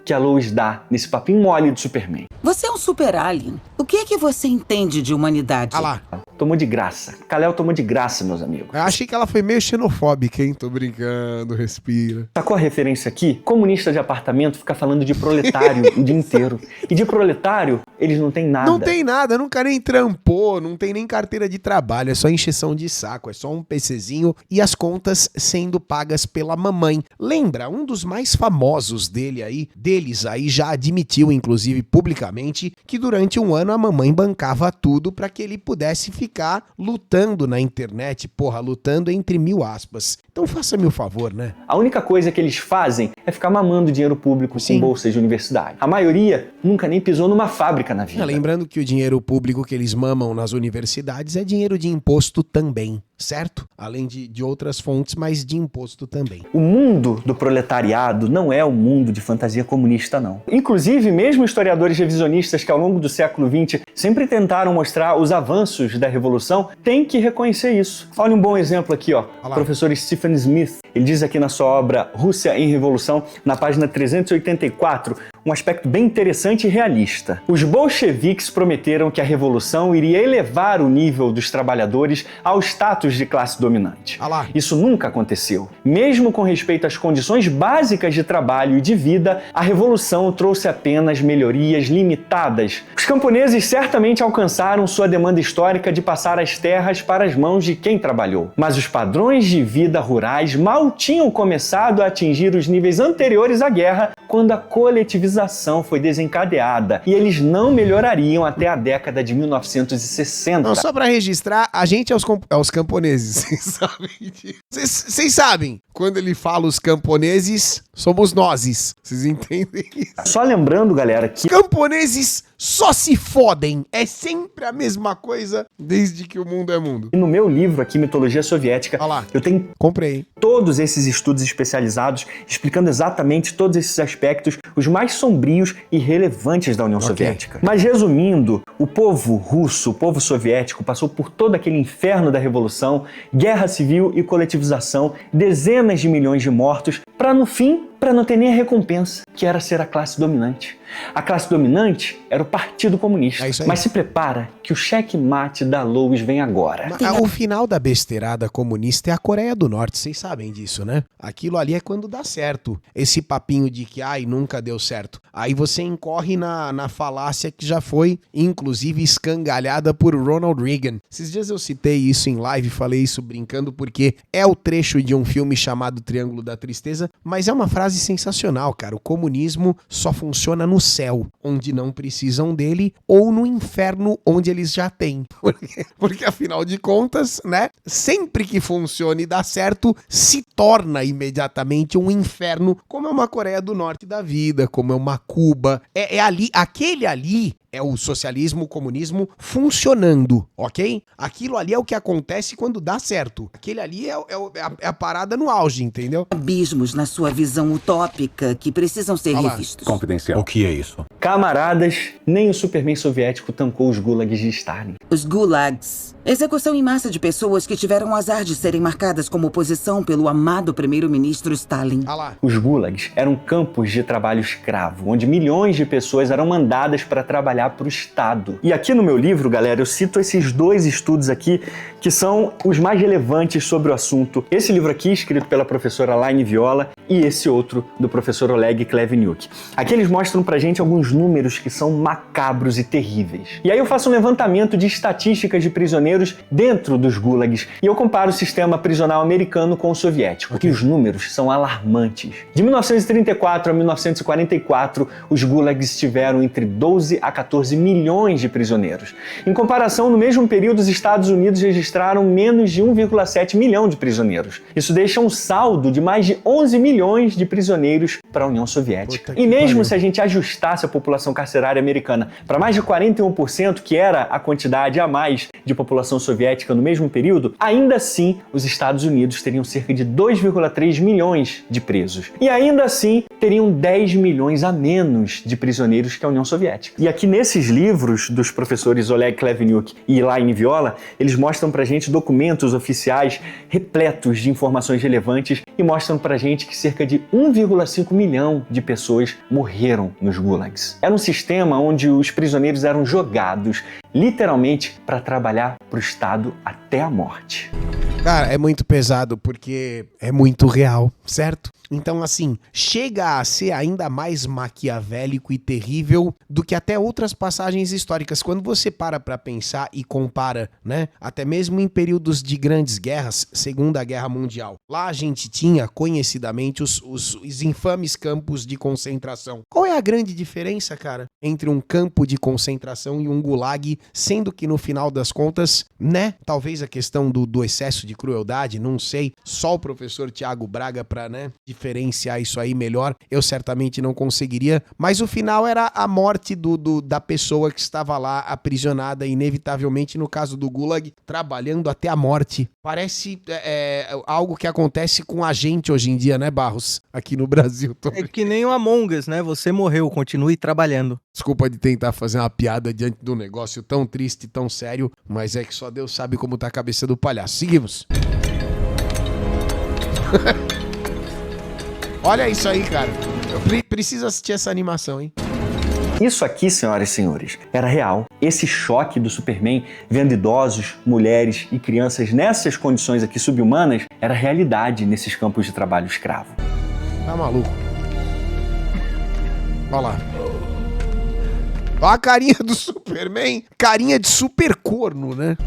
que a Lois dá nesse papinho mole do Superman. Você é um super alien. O que é que você entende de humanidade? Ah lá. Tomou de graça. Kal-El tomou de graça, meus amigos. Eu achei que ela foi meio xenofóbica, hein? Tô brincando, respira. Sacou a referência aqui? Comunista de apartamento fica falando de proletário o dia inteiro. E de proletário, eles não têm nada. Não tem nada, nunca nem trampou, não tem nem carteira de trabalho, é só encheção de saco, é só um PCzinho e as contas sendo pagas pela mamãe. Lembra, um dos mais famosos deles aí já admitiu, inclusive publicamente, que durante um ano a mamãe bancava tudo pra que ele pudesse ficar lutando na internet, lutando entre 1000 aspas. Então faça-me o favor, né? A única coisa que eles fazem é ficar mamando dinheiro público com bolsas de universidade. A maioria nunca nem pisou numa fábrica na vida. Lembrando que o dinheiro público que eles mamam nas universidades é dinheiro de imposto também, certo? Além de outras fontes, mas de imposto também. O mundo do proletariado não é o mundo de fantasia comunista, não. Inclusive, mesmo historiadores revisionistas que ao longo do século XX sempre tentaram mostrar os avanços da Revolução, têm que reconhecer isso. Olha um bom exemplo aqui, ó. O professor Stephen Smith, ele diz aqui na sua obra Rússia em Revolução, na página 384, um aspecto bem interessante e realista. Os bolcheviques prometeram que a revolução iria elevar o nível dos trabalhadores ao status de classe dominante. Isso nunca aconteceu. Mesmo com respeito às condições básicas de trabalho e de vida, a revolução trouxe apenas melhorias limitadas. Os camponeses certamente alcançaram sua demanda histórica de passar as terras para as mãos de quem trabalhou. Mas os padrões de vida rurais mal tinham começado a atingir os níveis anteriores à guerra quando a coletivização foi desencadeada, e eles não melhorariam até a década de 1960. Não, só pra registrar, a gente é os camponeses, vocês sabem disso. Vocês sabem, quando ele fala os camponeses, somos nozes. Vocês entendem isso? Só lembrando, galera, que camponeses só se fodem. É sempre a mesma coisa desde que o mundo é mundo. E no meu livro aqui, Mitologia Soviética, eu tenho todos esses estudos especializados explicando exatamente todos esses aspectos, os mais sombrios e relevantes da União Soviética. Mas resumindo, o povo russo, o povo soviético passou por todo aquele inferno da revolução, guerra civil e coletivização, dezenas de milhões de mortos, para no fim, para não ter nem a recompensa, que era ser a classe dominante. A classe dominante era o Partido Comunista. Mas se prepara que o checkmate da Lois vem agora. O final da besteirada comunista é a Coreia do Norte, vocês sabem disso, né? Aquilo ali é quando dá certo. Esse papinho de que, nunca deu certo. Aí você incorre na falácia que já foi, inclusive, escangalhada por Ronald Reagan. Esses dias eu citei isso em live, falei isso brincando, porque é o trecho de um filme chamado Triângulo da Tristeza, mas é uma frase sensacional, cara. O comunismo só funciona no céu, onde não precisam dele, ou no inferno, onde eles já têm. Porque afinal de contas, né, sempre que funciona e dá certo, se torna imediatamente um inferno, como é uma Coreia do Norte da vida, como é uma Cuba. Aquele ali é o socialismo, o comunismo funcionando, ok? Aquilo ali é o que acontece quando dá certo. Aquele ali é a parada no auge, entendeu? Abismos na sua visão utópica que precisam precisam ser Olha lá. revistos. O que é isso? Camaradas, nem o Superman soviético tancou os gulags de Stalin. Os gulags. Execução em massa de pessoas que tiveram o azar de serem marcadas como oposição pelo amado primeiro-ministro Stalin. Olha lá. Os gulags eram campos de trabalho escravo, onde milhões de pessoas eram mandadas para trabalhar para o Estado. E aqui no meu livro, galera, eu cito esses dois estudos aqui, que são os mais relevantes sobre o assunto. Esse livro aqui, escrito pela professora Laine Viola, e esse outro, do professor Oleg Kleveniuk. Aqui eles mostram pra gente alguns números que são macabros e terríveis. E aí eu faço um levantamento de estatísticas de prisioneiros dentro dos gulags, e eu comparo o sistema prisional americano com o soviético. E os números são alarmantes. De 1934 a 1944, os gulags tiveram entre 12 a 14 milhões de prisioneiros. Em comparação, no mesmo período, os Estados Unidos registraram menos de 1,7 milhão de prisioneiros. Isso deixa um saldo de mais de 11 milhões de prisioneiros para a União Soviética. E mesmo se a gente ajustasse a população carcerária americana para mais de 41%, que era a quantidade a mais de população soviética no mesmo período, ainda assim os Estados Unidos teriam cerca de 2,3 milhões de presos. E ainda assim teriam 10 milhões a menos de prisioneiros que a União Soviética. E aqui nesses livros dos professores Oleg Kleveniuk e Laine Viola, eles mostram pra gente documentos oficiais repletos de informações relevantes e mostram pra gente que cerca de 1,5 milhão de pessoas morreram nos gulags. Era um sistema onde os prisioneiros eram jogados literalmente para trabalhar para o Estado até a morte. Cara, é muito pesado porque é muito real, certo? Então, assim, chega a ser ainda mais maquiavélico e terrível do que até outras passagens históricas. Quando você para pra pensar e compara, né? Até mesmo em períodos de grandes guerras, Segunda Guerra Mundial. Lá a gente tinha, conhecidamente, os infames campos de concentração. Qual é a grande diferença, cara, entre um campo de concentração e um gulag, sendo que no final das contas, né? Talvez a questão do excesso de crueldade, não sei, só o professor Tiago Braga pra, né, diferenciar isso aí melhor, eu certamente não conseguiria, mas o final era a morte da pessoa que estava lá aprisionada, inevitavelmente, no caso do Gulag, trabalhando até a morte. Parece algo que acontece com a gente hoje em dia, né, Barros? Aqui no Brasil. É que nem o Among Us, né? Você morreu, continue trabalhando. Desculpa de tentar fazer uma piada diante de um negócio tão triste, tão sério, mas é que só Deus sabe como tá a cabeça do palhaço. Seguimos. Olha isso aí, cara. Eu preciso assistir essa animação, hein? Isso aqui, senhoras e senhores, era real. Esse choque do Superman vendo idosos, mulheres e crianças nessas condições aqui subhumanas era realidade nesses campos de trabalho escravo. Tá maluco. Olha lá. Olha a carinha do Superman. Carinha de super corno, né?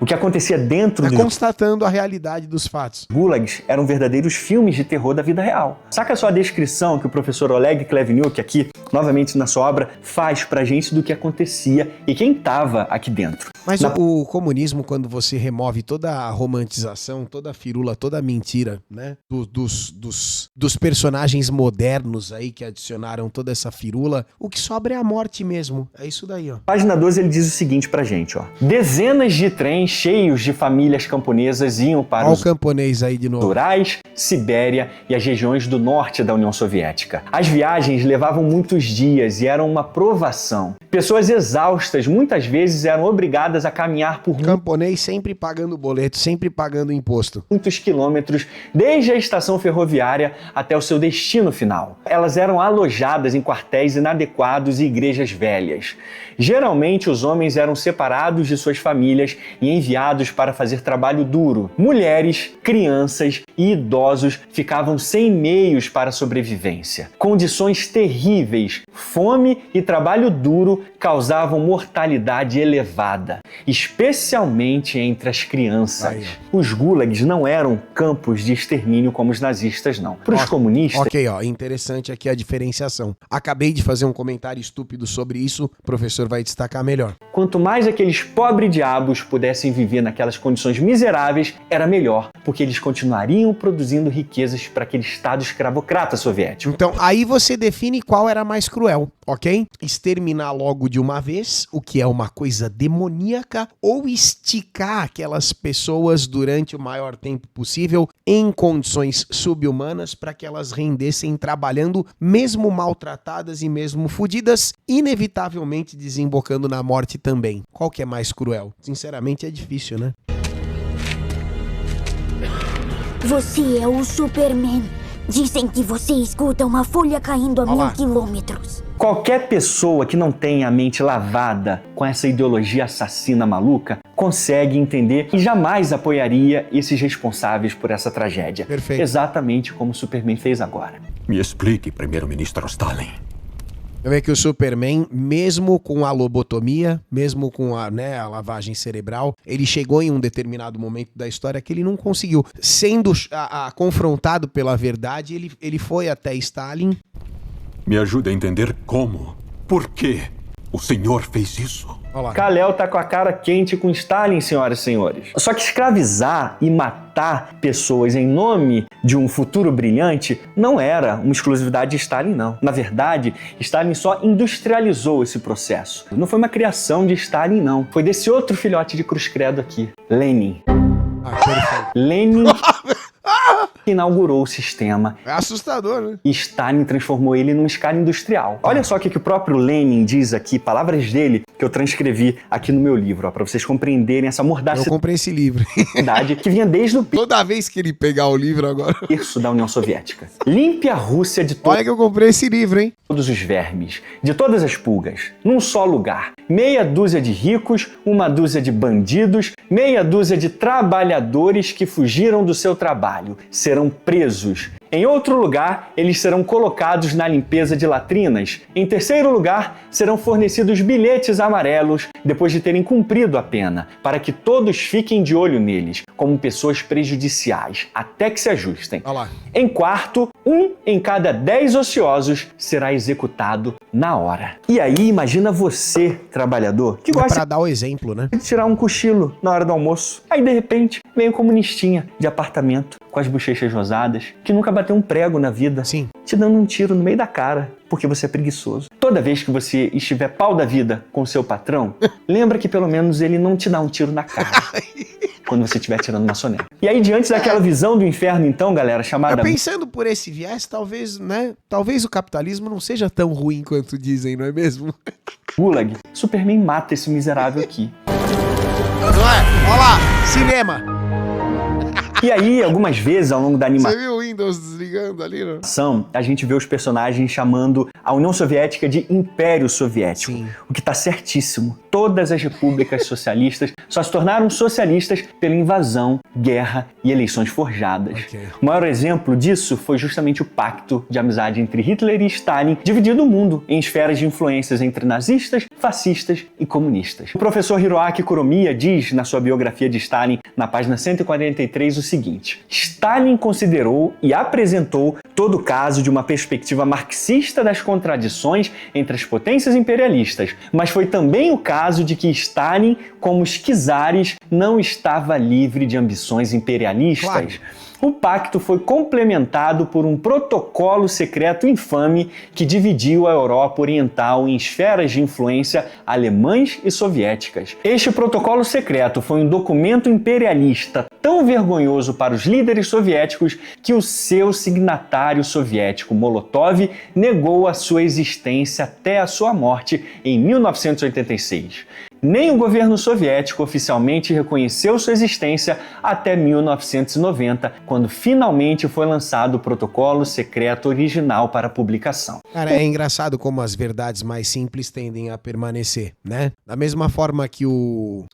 O que acontecia dentro Tá dos constatando a realidade dos fatos. gulags eram verdadeiros filmes de terror da vida real. Saca só a descrição que o professor Oleg Kleveniuk, aqui, novamente na sua obra, faz pra gente do que acontecia e quem tava aqui dentro. Mas o comunismo, quando você remove toda a romantização, toda a firula, toda a mentira, né? Dos personagens modernos aí que adicionaram toda essa firula, o que sobra é a morte mesmo. É isso daí, ó. Página 12 ele diz o seguinte pra gente, ó. Dezenas de trens cheios de famílias camponesas iam para Olha os o camponês aí de novo. Urais, Sibéria e as regiões do norte da União Soviética. As viagens levavam muitos dias e eram uma provação. Pessoas exaustas muitas vezes eram obrigadas a caminhar por Camponês sempre pagando boleto, sempre pagando imposto. muitos quilômetros desde a estação ferroviária até o seu destino final. Elas eram alojadas em quartéis inadequados e igrejas velhas. Geralmente, os homens eram separados de suas famílias e enviados para fazer trabalho duro. Mulheres, crianças e idosos ficavam sem meios para a sobrevivência. Condições terríveis, fome e trabalho duro causavam mortalidade elevada, especialmente entre as crianças. Aí. Os gulags não eram campos de extermínio como os nazistas, não. Para os comunistas, Ok, ó, interessante aqui a diferenciação. Acabei de fazer um comentário estúpido sobre isso, o professor vai destacar melhor. quanto mais aqueles pobres diabos pudessem viver naquelas condições miseráveis, era melhor, porque eles continuariam produzindo riquezas para aquele Estado escravocrata soviético. Então, aí você define qual era mais cruel, ok? Exterminar logo de uma vez, o que é uma coisa demoníaca, ou esticar aquelas pessoas durante o maior tempo possível em condições subhumanas para que elas rendessem trabalhando, mesmo maltratadas e mesmo fodidas, inevitavelmente desembocando na morte também. Qual que é mais cruel? Sinceramente é difícil, né? Você é o Superman. Dizem que você escuta uma folha caindo a 1000 quilômetros. Qualquer pessoa que não tenha a mente lavada com essa ideologia assassina maluca consegue entender e jamais apoiaria esses responsáveis por essa tragédia. Perfeito. Exatamente como o Superman fez agora. Me explique, primeiro-ministro Stalin. Eu vejo que o Superman, mesmo com a lobotomia, mesmo com a lavagem cerebral, ele chegou em um determinado momento da história que ele não conseguiu. Sendo confrontado pela verdade, ele foi até Stalin. Me ajude a entender como, por que o senhor fez isso. Kal-El tá com a cara quente com Stalin, senhoras e senhores. Só que escravizar e matar pessoas em nome de um futuro brilhante não era uma exclusividade de Stalin, não. Na verdade, Stalin só industrializou esse processo. Não foi uma criação de Stalin, não. Foi desse outro filhote de cruz credo aqui, Lenin. Lenin inaugurou o sistema. É assustador, né? E Stalin transformou ele numa escala industrial. Olha só o que o próprio Lenin diz aqui, palavras dele, que eu transcrevi aqui no meu livro, para vocês compreenderem essa mordacidade. Eu comprei esse livro. Que vinha desde o Toda vez que ele pegar o livro agora. berço da União Soviética. Limpe a Rússia de Olha que eu comprei esse livro, hein? todos os vermes, de todas as pulgas, num só lugar. Meia dúzia de ricos, uma dúzia de bandidos, meia dúzia de trabalhadores que fugiram do seu trabalho. Serão presos. Em outro lugar, eles serão colocados na limpeza de latrinas. Em terceiro lugar, serão fornecidos bilhetes amarelos depois de terem cumprido a pena, para que todos fiquem de olho neles, como pessoas prejudiciais, até que se ajustem. Em quarto, 1 em cada 10 ociosos será executado na hora. E aí, imagina você, trabalhador, que gosta pra dar o exemplo, né? de tirar um cochilo na hora do almoço. Aí, de repente, vem um comunistinha de apartamento, com as bochechas rosadas, que nunca bateu um prego na vida, te dando um tiro no meio da cara, porque você é preguiçoso. Toda vez que você estiver pau da vida com o seu patrão, lembra que pelo menos ele não te dá um tiro na cara quando você estiver tirando uma soneca. E aí, diante daquela visão do inferno, então, galera, chamada... Pensando por esse viés, talvez, né? Talvez o capitalismo não seja tão ruim quanto dizem, não é mesmo? Gulag, Superman mata esse miserável aqui. Não é? Olha lá, cinema! E aí, algumas vezes ao longo da animação... Você viu o Windows desligando ali, não? A gente vê os personagens chamando a União Soviética de Império Soviético, o que está certíssimo. Todas as repúblicas socialistas só se tornaram socialistas pela invasão, guerra e eleições forjadas. O maior exemplo disso foi justamente o pacto de amizade entre Hitler e Stalin, dividindo o mundo em esferas de influências entre nazistas, fascistas e comunistas. O professor Hiroaki Kuromiya diz na sua biografia de Stalin, na página 143, o seguinte: Stalin considerou e apresentou todo o caso de uma perspectiva marxista das contradições entre as potências imperialistas, mas foi também o caso de que Stalin, como os czares, não estava livre de ambições imperialistas. O pacto foi complementado por um protocolo secreto infame que dividiu a Europa Oriental em esferas de influência alemãs e soviéticas. Este protocolo secreto foi um documento imperialista tão vergonhoso para os líderes soviéticos que o seu signatário soviético, Molotov, negou a sua existência até a sua morte em 1986. Nem o governo soviético oficialmente reconheceu sua existência até 1990, quando finalmente foi lançado o protocolo secreto original para publicação. Cara, é engraçado como as verdades mais simples tendem a permanecer, né? Da mesma forma que o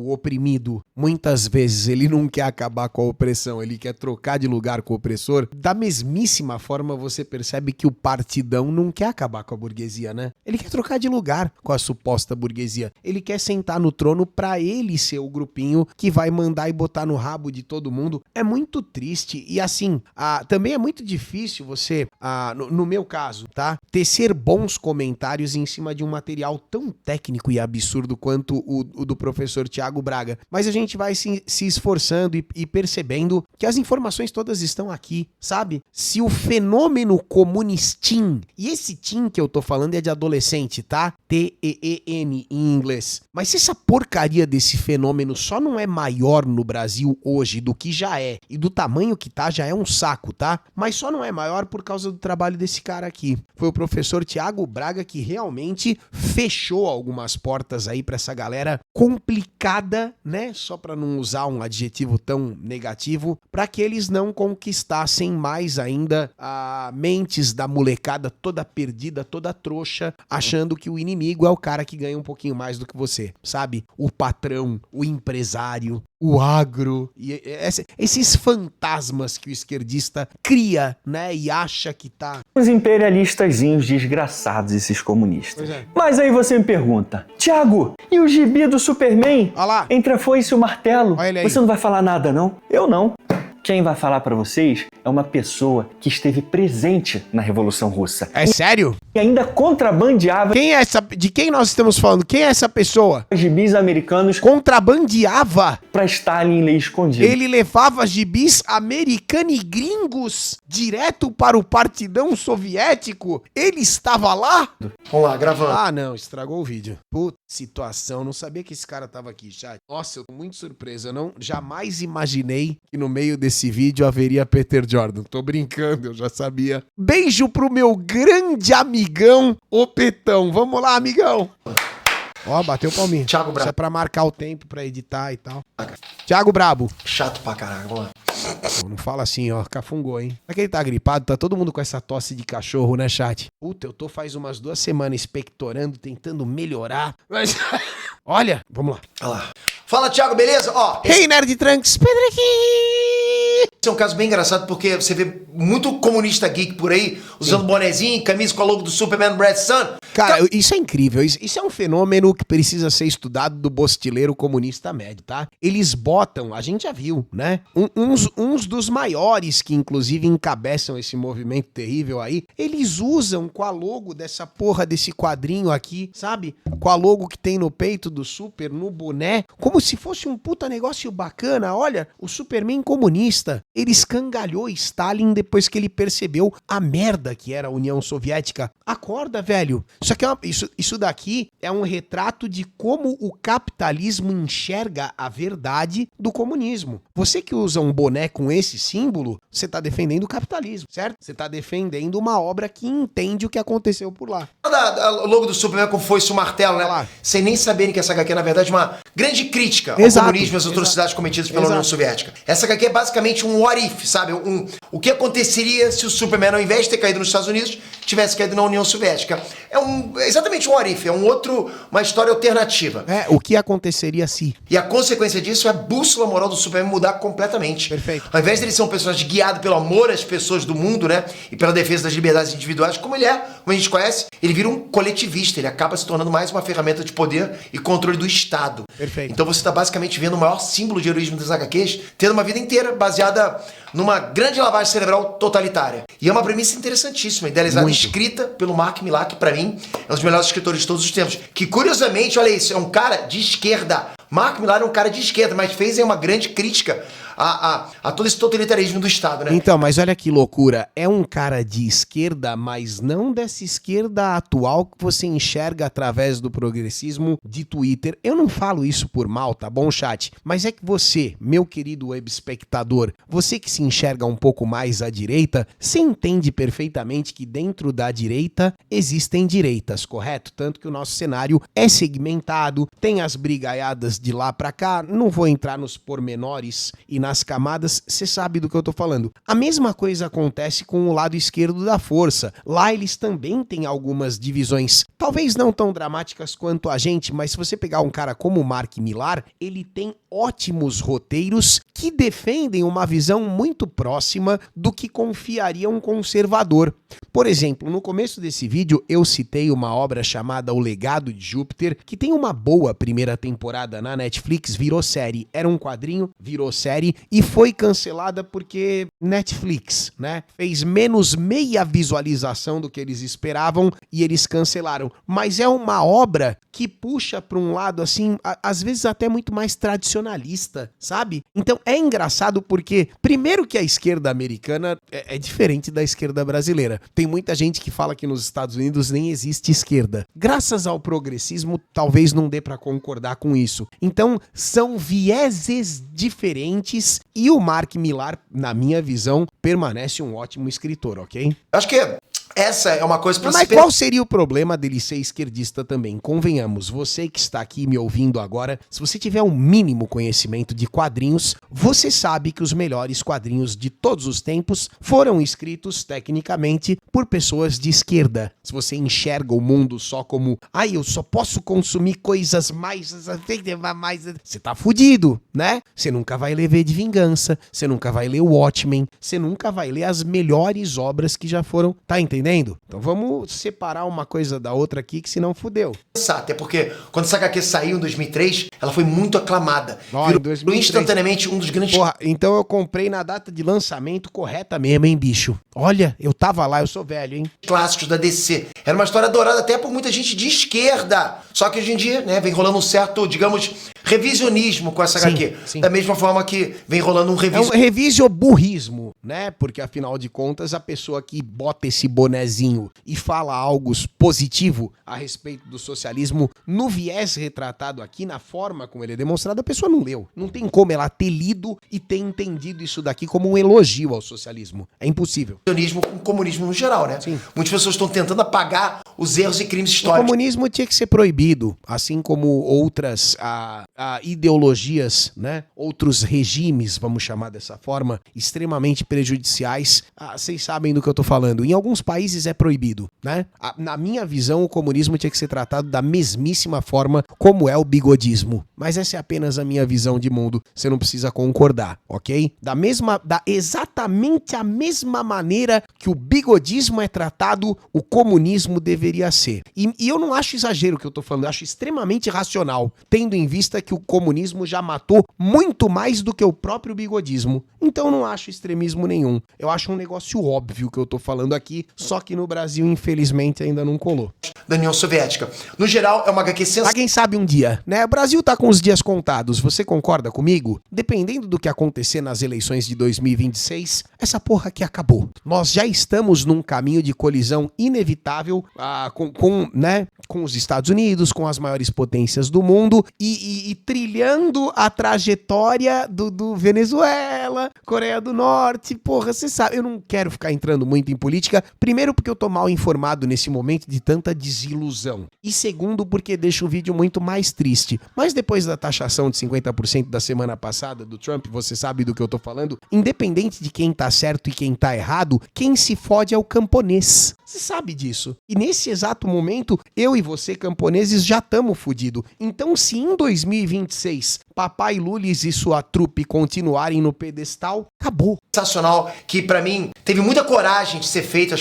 oprimido, muitas vezes, ele não quer acabar com a opressão, ele quer trocar de lugar com o opressor, da mesmíssima forma você percebe que o partidão não quer acabar com a burguesia, né? Ele quer trocar de lugar com a suposta burguesia. Ele quer sentar no trono pra ele ser o grupinho que vai mandar e botar no rabo de todo mundo. É muito triste e assim, também é muito difícil você, no meu caso, tá? Tecer bons comentários em cima de um material tão técnico e absurdo quanto o do professor Tiago Braga. Mas a gente vai se esforçando e percebendo que as informações todas estão aqui, sabe? Se o fenômeno comunistim, e esse tim que eu tô falando é de adolescente, tá? T-E-E-N em inglês. inglês. Mas se essa porcaria desse fenômeno só não é maior no Brasil hoje do que já é, e do tamanho que tá, já é um saco, tá? Mas só não é maior por causa do trabalho desse cara aqui. Foi o professor Tiago Braga que realmente fechou algumas portas aí pra essa galera complicada, né? Só pra não usar um adjetivo tão negativo, pra que eles não conquistassem mais ainda a mentes da molecada toda perdida, toda trouxa, achando que o inimigo é o cara que ganha um pouquinho mais do que você, sabe? O patrão, o empresário, o agro, e esses fantasmas que o esquerdista cria, né? E acha que tá... Os imperialistazinhos desgraçados, esses comunistas. Pois é. Mas aí você me pergunta, Thiago, e o gibi do Superman? Olha lá. Entre a foice e o martelo. Olha ele aí. Você não vai falar nada, não? Eu não. Quem vai falar pra vocês é uma pessoa que esteve presente na Revolução Russa. É sério? E ainda contrabandeava Quem é essa? De quem nós estamos falando? Quem é essa pessoa? gibis americanos Contrabandeava? pra Stalin ler escondido. Ele levava gibis americanos e gringos direto para o partidão soviético? Ele estava lá? Vamos lá, gravando. Ah, não, estragou o vídeo. Puta situação, não sabia que esse cara tava aqui, chat. Nossa, eu tô muito surpreso, eu não jamais imaginei que no meio desse vídeo haveria Peter Jordan. Tô brincando, eu já sabia. Beijo pro meu grande amigão, o Petão. Vamos lá, amigão. Ó, bateu o palminho. Thiago Brabo. Isso é pra marcar o tempo, pra editar e tal. Thiago Brabo. Chato pra caralho, vamos lá. Não fala assim, ó, cafungou, hein? Será que ele tá gripado? Tá todo mundo com essa tosse de cachorro, né, chat? Puta, eu tô faz umas 2 semanas expectorando, tentando melhorar. Mas, olha, vamos lá. Olha lá. Fala, Thiago, beleza? Ó, Hey, Nerd Trunks, Pedro aqui! esse é um caso bem engraçado porque você vê muito comunista geek por aí, usando bonezinho, camisa com a logo do Superman Red Sun. Cara, isso é incrível. Isso é um fenômeno que precisa ser estudado do bostileiro comunista médio, tá? Eles botam, a gente já viu, né? Uns dos maiores que inclusive encabeçam esse movimento terrível aí, eles usam com a logo dessa porra desse quadrinho aqui, sabe? Com a logo que tem no peito do Super, no boné, como se fosse um puta negócio bacana. Olha, o Superman comunista, ele escangalhou Stalin depois que ele percebeu a merda que era a União Soviética. Acorda, velho. Isso daqui é um retrato de como o capitalismo enxerga a verdade do comunismo. Você que usa um boné com esse símbolo, você tá defendendo o capitalismo, certo? Você tá defendendo uma obra que entende o que aconteceu por lá. O logo do Superman como foi o martelo, né? Lá. Sem nem saberem que essa HQ é, na verdade, uma grande crítica ao Exato, comunismo e às atrocidades cometidas pela União Soviética. Essa HQ é basicamente um what if, sabe? O que aconteceria se o Superman, ao invés de ter caído nos Estados Unidos, tivesse caído na União Soviética. É exatamente um what if, é uma história alternativa. É, o que aconteceria se... E a consequência disso é a bússola moral do Superman mudar completamente. Perfeito. Ao invés dele ser um personagem guiado pelo amor às pessoas do mundo, né? E pela defesa das liberdades individuais, como ele é, como a gente conhece, ele vira um coletivista, ele acaba se tornando mais uma ferramenta de poder e controle do Estado. Perfeito. Então você está basicamente vendo o maior símbolo de heroísmo das HQs, tendo uma vida inteira baseada numa grande lavagem cerebral totalitária. E é uma premissa interessantíssima, idealizada e escrita pelo Mark Millar, que pra mim é um dos melhores escritores de todos os tempos. Que curiosamente, olha isso, é um cara de esquerda. Mark Millar é um cara de esquerda, mas fez uma grande crítica a todo esse totalitarismo do Estado, né? Então, mas olha que loucura. É um cara de esquerda, mas não dessa esquerda atual que você enxerga através do progressismo de Twitter. Eu não falo isso por mal, tá bom, chat? Mas é que você, meu querido web espectador, você que se enxerga um pouco mais à direita, você entende perfeitamente que dentro da direita existem direitas, correto? Tanto que o nosso cenário é segmentado, tem as brigaiadas de lá pra cá, não vou entrar nos pormenores e nas camadas, você sabe do que eu tô falando. A mesma coisa acontece com o lado esquerdo da força. Lá eles também têm algumas divisões, talvez não tão dramáticas quanto a gente, mas se você pegar um cara como o Mark Millar, ele tem ótimos roteiros que defendem uma visão muito próxima do que confiaria um conservador. Por exemplo, no começo desse vídeo eu citei uma obra chamada O Legado de Júpiter, que tem uma boa primeira temporada na Netflix, virou série. Era um quadrinho, virou série. série e foi cancelada porque Netflix, né? Fez menos meia visualização do que eles esperavam e eles cancelaram. Mas é uma obra que puxa para um lado, assim, às vezes até muito mais tradicionalista, sabe? Então é engraçado porque, primeiro que a esquerda americana é diferente da esquerda brasileira. Tem muita gente que fala que nos Estados Unidos nem existe esquerda. Graças ao progressismo, talvez não dê para concordar com isso. Então, são vieses diferentes e o Mark Millar, na minha visão, permanece um ótimo escritor, ok? Acho que essa é uma coisa pra Mas qual seria o problema dele ser esquerdista também? Convenhamos, você que está aqui me ouvindo agora, se você tiver um mínimo conhecimento de quadrinhos, você sabe que os melhores quadrinhos de todos os tempos foram escritos, tecnicamente, por pessoas de esquerda. Se você enxerga o mundo só como, eu só posso consumir coisas mais... Você tá fudido, né? Você nunca vai ler V de Vingança, você nunca vai ler o Watchmen, você nunca vai ler as melhores obras que já foram... Tá entendendo? Então vamos separar uma coisa da outra aqui, que senão fudeu. Até porque quando essa HQ saiu em 2003, ela foi muito aclamada. Virou instantaneamente um dos grandes... Porra, então eu comprei na data de lançamento correta mesmo, hein, bicho? Olha, eu tava lá, eu sou velho, hein? Clássicos da DC. Era uma história adorada até por muita gente de esquerda. Só que hoje em dia, né, vem rolando um certo, digamos, revisionismo com essa HQ. Sim. Da mesma forma que vem rolando um revisionismo. É um revisioburrismo, né? Porque afinal de contas, a pessoa que bota esse bonezinho e fala algo positivo a respeito do socialismo no viés retratado aqui, na forma como ele é demonstrado, a pessoa não leu. Não tem como ela ter lido e ter entendido isso daqui como um elogio ao socialismo. É impossível. O comunismo no geral, né? Sim. Muitas pessoas estão tentando apagar os erros e crimes O históricos. comunismo tinha que ser proibido, assim como outras ideologias, né? Outros regimes, vamos chamar dessa forma, extremamente prejudiciais. Vocês sabem do que eu tô falando. Em alguns países é proibido, né? Na minha visão, o comunismo tinha que ser tratado da mesmíssima forma como é o bigodismo. Mas essa é apenas a minha visão de mundo. Você não precisa concordar, ok? Exatamente a mesma maneira que o bigodismo é tratado, o comunismo deveria ser. E eu não acho exagero o que eu tô falando, eu acho extremamente racional, tendo em vista que o comunismo já matou muito mais do que o próprio bigodismo. Então não acho extremismo nenhum. Eu acho um negócio óbvio que eu tô falando aqui, só que no Brasil, infelizmente, ainda não colou. Da União Soviética. No geral, é uma HQ sensacional. Quem sabe um dia, né? O Brasil tá com os dias contados, você concorda comigo? Dependendo do que acontecer nas eleições de 2026, essa porra aqui acabou. Nós já estamos num caminho de colisão inevitável com os Estados Unidos, com as maiores potências do mundo e trilhando a trajetória do Venezuela, Coreia do Norte. Porra, você sabe, eu não quero ficar entrando muito em política, primeiro porque eu tô mal informado nesse momento de tanta desilusão, e segundo porque deixa o vídeo muito mais triste. Mas depois da taxação de 50% da semana passada do Trump, você sabe do que eu tô falando, independente de quem tá certo e quem tá errado, quem se fode é o camponês. Você sabe disso. E nesse exato momento, eu e você, camponeses, já estamos fodidos. Então, se em 2026 Papai Lulis e sua trupe continuarem no pedestal, acabou. Sensacional, que pra mim teve muita coragem de ser feito,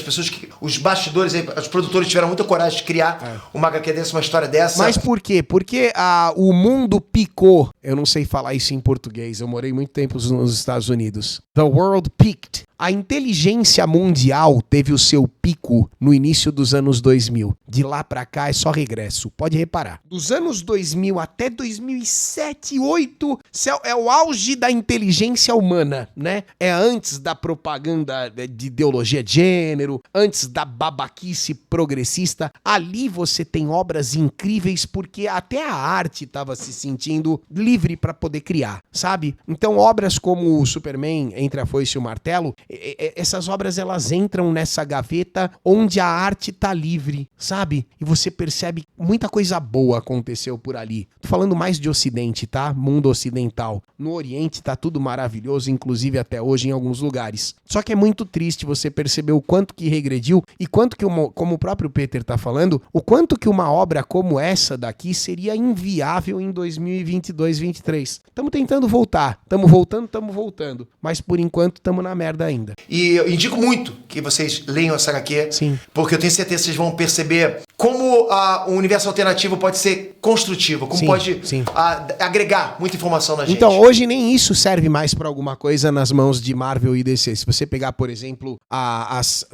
os bastidores, os produtores tiveram muita coragem de criar uma HQ dessa, uma história dessa. Mas por quê? Porque o mundo picou. Eu não sei falar isso em português, eu morei muito tempo nos Estados Unidos. The world peaked. A inteligência mundial teve o seu pico no início dos anos 2000. De lá pra cá é só regresso, pode reparar. Dos anos 2000 até 2007, 2008, é o auge da inteligência humana, né? É antes da propaganda de ideologia de gênero, antes da babaquice progressista. Ali você tem obras incríveis porque até a arte estava se sentindo livre para poder criar, sabe? Então obras como o Superman, Entre a Foice e o Martelo, essas obras elas entram nessa gaveta onde a arte tá livre, sabe? E você percebe que muita coisa boa aconteceu por ali. Tô falando mais de Ocidente, tá? Mundo ocidental. No Oriente tá tudo maravilhoso, inclusive até hoje em alguns lugares. Só que é muito triste você perceber o quanto que regrediu e quanto que, como o próprio Peter tá falando, o quanto que uma obra como essa daqui seria inviável em 2022, 2023. Tamo tentando voltar. Tamo voltando. Mas por enquanto tamo na merda ainda. ainda. E eu indico muito que vocês leiam essa HQ. Sim. Porque eu tenho certeza que vocês vão perceber como o universo alternativo pode ser construtivo, como pode agregar muita informação na gente. Então, hoje nem isso serve mais pra alguma coisa nas mãos de Marvel e DC. Se você pegar, por exemplo, as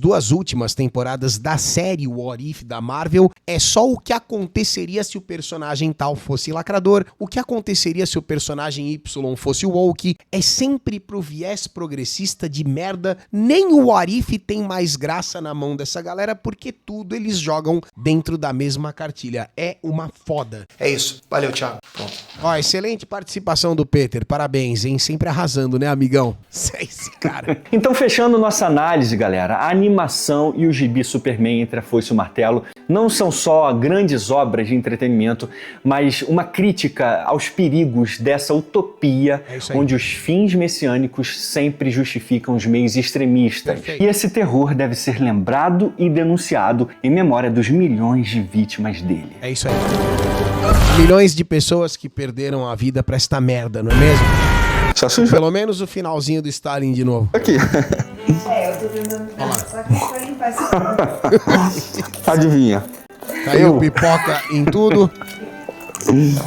2 últimas temporadas da série What If da Marvel, é só o que aconteceria se o personagem tal fosse lacrador, o que aconteceria se o personagem Y fosse woke, é sempre pro viés progressista de merda. Nem o What If tem mais graça na mão dessa galera, porque tudo eles jogam dentro da mesma cartilha. É uma foda. É isso. Valeu, Thiago. Pronto. Ó, excelente participação do Peter. Parabéns, hein? Sempre arrasando, né, amigão? Esse cara. Então, fechando nossa análise, galera, a animação e o gibi Superman entre a Foice e o Martelo não são só grandes obras de entretenimento, mas uma crítica aos perigos dessa utopia onde os fins messiânicos sempre justificam os meios extremistas. Perfeito. E esse terror deve ser lembrado e denunciado em memória dos milhões de vítimas dele. É isso aí. Milhões de pessoas que perderam a vida pra esta merda, não é mesmo? Pelo menos o finalzinho do Stalin de novo. Aqui. Eu tô tentando pensar que foi limpar esse Adivinha. Caiu pipoca em tudo.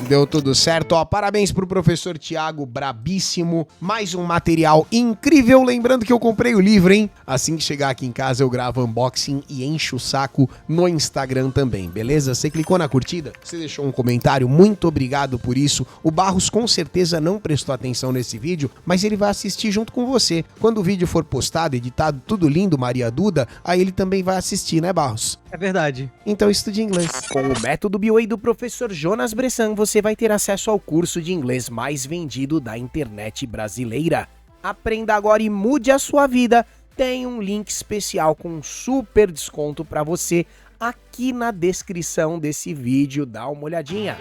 Deu tudo certo, ó, parabéns pro professor Thiago, brabíssimo, mais um material incrível, lembrando que eu comprei o livro, hein? Assim que chegar aqui em casa eu gravo unboxing e encho o saco no Instagram também, beleza? Você clicou na curtida? Você deixou um comentário, muito obrigado por isso. O Barros com certeza não prestou atenção nesse vídeo, mas ele vai assistir junto com você. Quando o vídeo for postado, editado, tudo lindo, Maria Duda, aí ele também vai assistir, né, Barros? É verdade. Então estude inglês. Com o método BWay do professor Jonas Bressan, você vai ter acesso ao curso de inglês mais vendido da internet brasileira. Aprenda agora e mude a sua vida. Tem um link especial com um super desconto para você aqui na descrição desse vídeo. Dá uma olhadinha.